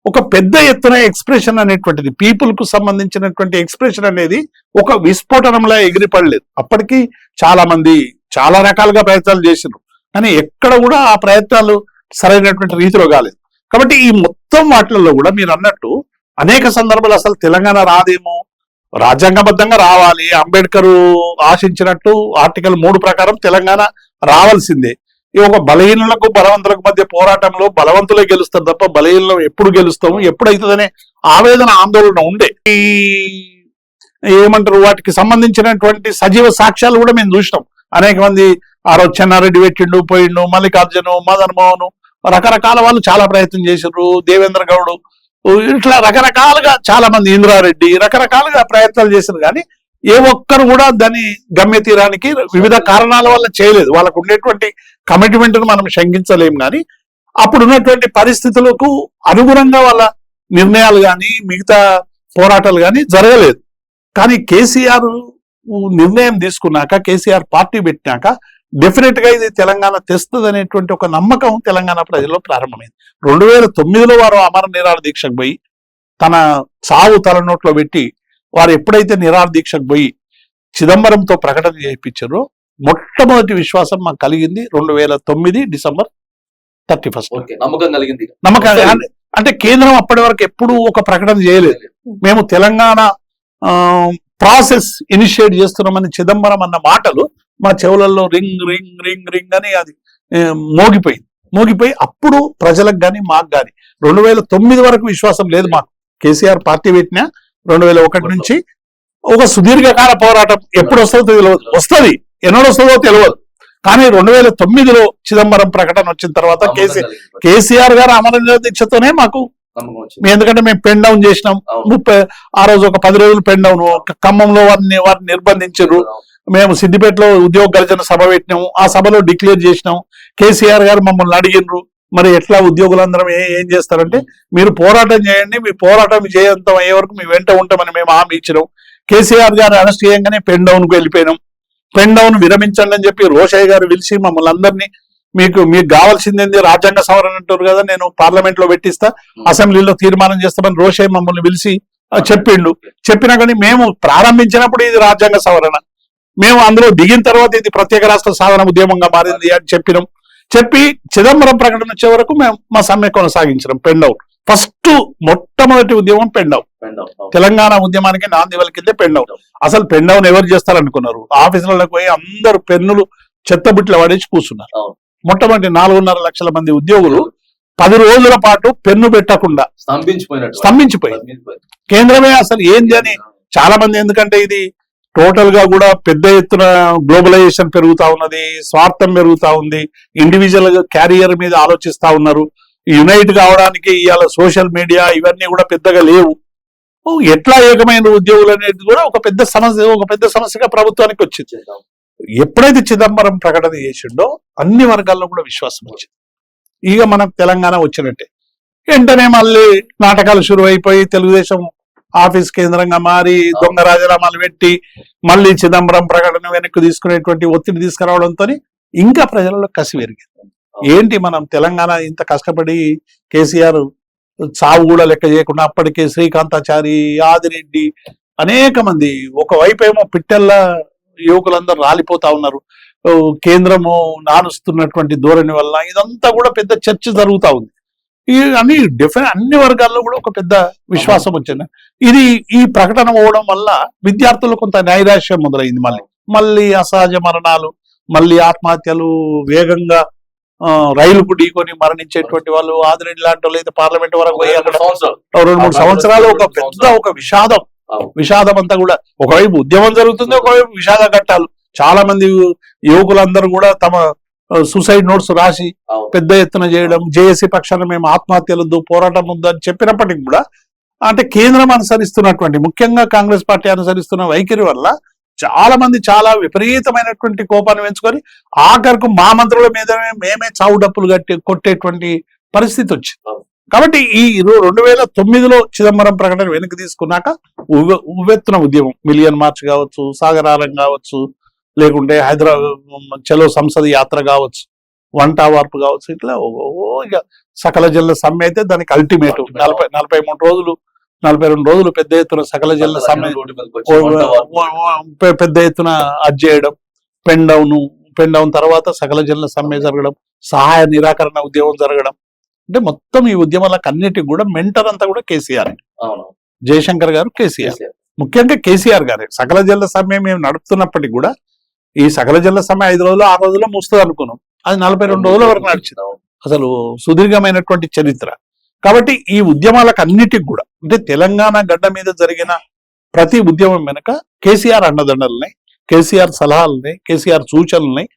ఒక పెద్ద ఎత్తున ఎక్స్ప్రెషన్ అనేటువంటిది, పీపుల్ కు సంబంధించినటువంటి ఎక్స్ప్రెషన్ అనేది ఒక విస్ఫోటనంలా ఎగిరిపడలేదు. అప్పటికి చాలా మంది చాలా రకాలుగా ప్రయత్నాలు చేసినారు, కానీ ఎక్కడ కూడా ఆ ప్రయత్నాలు సరైనటువంటి రీతిలో కాలేదు. కాబట్టి ఈ మొత్తం వాటిల్లో కూడా మీరు అన్నట్టు అనేక సందర్భాలు అసలు తెలంగాణ రాదేమో, రాజ్యాంగబద్ధంగా రావాలి, అంబేద్కర్ ఆశించినట్టు ఆర్టికల్ 3 ప్రకారం తెలంగాణ రావాల్సిందే. ఈ ఒక బలహీనులకు బలవంతులకు మధ్య పోరాటంలో బలవంతులే గెలుస్తారు తప్ప బలహీనం ఎప్పుడు గెలుస్తాము, ఎప్పుడైతుందనే ఆవేదన ఆందోళన ఉండే. ఈ ఏమంటారు వాటికి సంబంధించినటువంటి సజీవ సాక్ష్యాలు కూడా మేము చూసినాం. అనేక మంది ఆ రోజు చెన్నారెడ్డి పెట్టిండు, పోయిండు, మల్లికార్జును, మదన్ మోహన్, రకరకాల వాళ్ళు చాలా ప్రయత్నం చేశారు, దేవేంద్ర గౌడ్, ఇట్లా రకరకాలుగా చాలా మంది, ఇంద్రారెడ్డి, రకరకాలుగా ప్రయత్నాలు చేశారు. కానీ ఏ ఒక్కరు కూడా దాన్ని గమ్య తీరానికి వివిధ కారణాల వల్ల చేయలేదు. వాళ్ళకు ఉండేటువంటి కమిట్మెంట్ ను మనం శంకించలేం. కానీ అప్పుడున్నటువంటి పరిస్థితులకు అనుగుణంగా వాళ్ళ నిర్ణయాలు కానీ మిగతా పోరాటాలు కానీ జరగలేదు. కానీ కేసీఆర్ నిర్ణయం తీసుకున్నాక, కేసీఆర్ పార్టీ పెట్టినాక డెఫినెట్ గా ఇది తెలంగాణ తెస్తుంది అనేటువంటి ఒక నమ్మకం తెలంగాణ ప్రజల్లో ప్రారంభమైంది. 2009లో వారు అమర నిరాహార దీక్షకు పోయి తన చావు తలనోట్లో పెట్టి వారు ఎప్పుడైతే నిరాహార దీక్షకు పోయి చిదంబరంతో ప్రకటన చేయించారో మొట్టమొదటి విశ్వాసం మాకు కలిగింది 2009 డిసెంబర్ 31. నమ్మకం కలిగింది. నమ్మకం అంటే కేంద్రం అప్పటి వరకు ఎప్పుడూ ఒక ప్రకటన చేయలేదు. మేము తెలంగాణ ప్రాసెస్ ఇనిషియేట్ చేస్తున్నామని చిదంబరం అన్న మాటలు మా చెవులలో రింగ్ రింగ్ రింగ్ రింగ్ అని అది మోగిపోయి అప్పుడు ప్రజలకు కానీ మాకు కానీ 2009 వరకు విశ్వాసం లేదు మాకు. కేసీఆర్ పార్టీ పెట్టినా 2001 నుంచి ఒక సుదీర్ఘకాల పోరాటం ఎప్పుడు వస్తుందో తెలియదు, వస్తుంది ఎన్నడూ వస్తుందో తెలియదు. కానీ 2009లో చిదంబరం ప్రకటన వచ్చిన తర్వాత కేసీఆర్ గారు అమర నిరాహార దీక్షతోనే మాకు, ఎందుకంటే మేము పెన్ డౌన్ చేసినాం. ఆ రోజు ఒక 10 రోజులు పెన్ డౌన్, ఖమ్మంలో వారిని నిర్బంధించారు. మేము సిద్దిపేటలో ఉద్యోగ గర్జన సభ పెట్టినాము, ఆ సభలో డిక్లేర్ చేసినాం. కేసీఆర్ గారు మమ్మల్ని అడిగినరు, మరి ఎట్లా ఉద్యోగులందరం ఏం చేస్తారంటే మీరు పోరాటం చేయండి, మీ పోరాటం చేయంత అయ్యే వరకు మీ వెంట ఉంటామని మేము హామీ ఇచ్చినాం. కేసీఆర్ గారు అరెస్ట్ చేయగానే పెన్ డౌన్ కు వెళ్ళిపోయినాం. పెన్ డౌన్ విరమించండి అని చెప్పి రోషయ్య గారు పిలిచి మమ్మల్ని అందరినీ, మీకు కావాల్సింది రాజ్యాంగ సవరణ అంటారు కదా, నేను పార్లమెంట్ లో పెట్టిస్తా, అసెంబ్లీలో తీర్మానం చేస్తామని రోషయ్య మమ్మల్ని పిలిచి చెప్పిండు. చెప్పినా కానీ మేము ప్రారంభించినప్పుడు ఇది రాజ్యాంగ సవరణ, మేము అందులో దిగిన తర్వాత ఇది ప్రత్యేక రాష్ట్ర సాధన ఉద్యమంగా మారింది అని చెప్పినాం. చెప్పి చిదంబరం ప్రకటన వచ్చే వరకు మేము మా సమ్మె కొనసాగించినాం. పెన్ డౌన్ ఫస్ట్ మొట్టమొదటి ఉద్యమం పెన్ డౌన్. తెలంగాణ ఉద్యమానికి నాంది పలికిందే పెన్ డౌన్. అసలు పెన్ డౌన్ ఎవరు చేస్తారనుకున్నారు? ఆఫీసులకు పోయి అందరు పెన్నులు చెత్తబుట్ల పడేసి కూర్చున్నారు. మొట్టమొదటి 4.5 లక్షల మంది ఉద్యోగులు 10 రోజుల పాటు పెన్ను పెట్టకుండా స్తంభించిపోయింది. కేంద్రమే అసలు ఏంది అని చాలా మంది, ఎందుకంటే ఇది టోటల్ గా కూడా పెద్ద ఎత్తున గ్లోబలైజేషన్ పెరుగుతా ఉన్నది, స్వార్థం పెరుగుతా ఉంది, ఇండివిజువల్ క్యారియర్ మీద ఆలోచిస్తా ఉన్నారు. యునైట్ కావడానికి ఇవాళ సోషల్ మీడియా ఇవన్నీ కూడా పెద్దగా లేవు. ఎట్లా ఏకమైన ఉద్యోగులు అనేది కూడా ఒక పెద్ద సమస్యగా ప్రభుత్వానికి వచ్చింది. ఎప్పుడైతే చిదంబరం ప్రకటన చేసిండో అన్ని వర్గాల్లో కూడా విశ్వాసం వచ్చింది. ఇక మనకు తెలంగాణ వచ్చినట్టే. వెంటనే మళ్ళీ నాటకాలు షురు అయిపోయి తెలుగుదేశం ఆఫీస్ కేంద్రంగా మారి దొంగ రాజీనామాలు పెట్టి మళ్ళీ చిదంబరం ప్రకటన వెనక్కి తీసుకునేటువంటి ఒత్తిడి తీసుకురావడంతో ఇంకా ప్రజలలో కసి పెరిగింది. ఏంటి మనం తెలంగాణ ఇంత కష్టపడి కేసీఆర్ చావు కూడా లెక్క చేయకుండా అప్పటికే శ్రీకాంతాచారి, ఆదిరెడ్డి, అనేక మంది, ఒకవైపు ఏమో పిట్టెల్లా యువకులందరూ రాలిపోతా ఉన్నారు. కేంద్రము నానుస్తున్నటువంటి ధోరణి వల్ల ఇదంతా కూడా పెద్ద చర్చ జరుగుతా ఉంది. అన్ని వర్గాల్లో కూడా ఒక పెద్ద విశ్వాసం వచ్చింది. ఈ ప్రకటన పోవడం వల్ల విద్యార్థులు కొంత నైరాశ్యం మొదలైంది. మళ్ళీ అసహజ మరణాలు, మళ్ళీ ఆత్మహత్యలు, వేగంగా రైలుకు ఢీకొని మరణించేటువంటి వాళ్ళు, ఆదిరెడ్డి లాంటి వాళ్ళు అయితే పార్లమెంట్ వరకు 2-3 సంవత్సరాలు ఒక పెద్ద ఒక విషాదం అంతా కూడా. ఒకవైపు ఉద్యమం జరుగుతుంది, ఒకవైపు విషాద ఘట్టాలు. చాలా మంది యువకులందరూ కూడా తమ సూసైడ్ నోట్స్ రాసి పెద్ద ఎత్తున చేయడం, జేఏసీ పక్షాన మేము ఆత్మహత్యలొద్దు, పోరాటం వద్దు అని చెప్పినప్పటికీ కూడా అంటే కేంద్రం అనుసరిస్తున్నటువంటి, ముఖ్యంగా కాంగ్రెస్ పార్టీ అనుసరిస్తున్న వైఖరి వల్ల చాలా మంది చాలా విపరీతమైనటువంటి కోపాన్ని పెంచుకొని ఆఖరికి మా మంత్రుల మీద మేమే చావు డప్పులు కొట్టేటువంటి పరిస్థితి వచ్చింది. కాబట్టి ఈ 2009లో చిదంబరం ప్రకటన వెనక్కి తీసుకున్నాక ఉవ్వెత్తున ఉద్యమం, మిలియన్ మార్చ్ కావచ్చు, సాగరారం కావచ్చు, లేకుంటే హైదరాబాద్ చలో సంసద్ యాత్ర కావచ్చు, వంట వార్పు కావచ్చు, ఇట్లా ఇక సకల జిల్లా సమ్మె అయితే దానికి అల్టిమేట్ 42 రోజులు పెద్ద ఎత్తున సకల జిల్లా సమ్మె, పెద్ద ఎత్తున అది చేయడం, పెన్ డౌన్ తర్వాత సకల జిల్లా సమ్మె జరగడం, సహాయ నిరాకరణ ఉద్యమం జరగడం. అంటే మొత్తం ఈ ఉద్యమాలకు అన్నిటికి కూడా మెంటర్ అంతా కూడా కేసీఆర్, జయశంకర్ గారు, కేసీఆర్, ముఖ్యంగా కేసీఆర్ గారే. సకల జిల్లా సమ్మె మేము నడుపుతున్నప్పటికీ కూడా ఈ సకల జిల్లా సమ్మె 5 రోజులు 6 రోజుల్లో ముస్తుంది అనుకున్నాం, అది 42 రోజుల వరకు నడిచింది. అసలు సుదీర్ఘమైనటువంటి చరిత్ర. కాబట్టి ఈ ఉద్యమాలకు అన్నిటికి కూడా అంటే తెలంగాణ గడ్డ మీద జరిగిన ప్రతి ఉద్యమం వెనుక కేసీఆర్ అండదండలున్నాయి, కేసీఆర్ సలహాలున్నాయి, కేసీఆర్ సూచనలున్నాయి,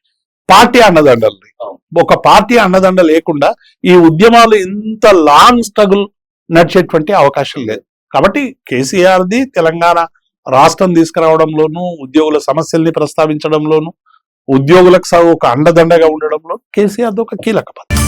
పార్టీ అండదండలున్నాయి. ఒక పార్టీ అండదండ లేకుండా ఈ ఉద్యమాలు ఇంత లాంగ్ స్ట్రగుల్ నడిచేటువంటి అవకాశం లేదు. కాబట్టి కేసీఆర్ది తెలంగాణ రాష్ట్రం తీసుకురావడంలోనూ, ఉద్యోగుల సమస్యల్ని ప్రస్తావించడంలోనూ, ఉద్యోగులకు ఒక అండదండగా ఉండడంలో కేసీఆర్ది ఒక కీలక పాత్ర.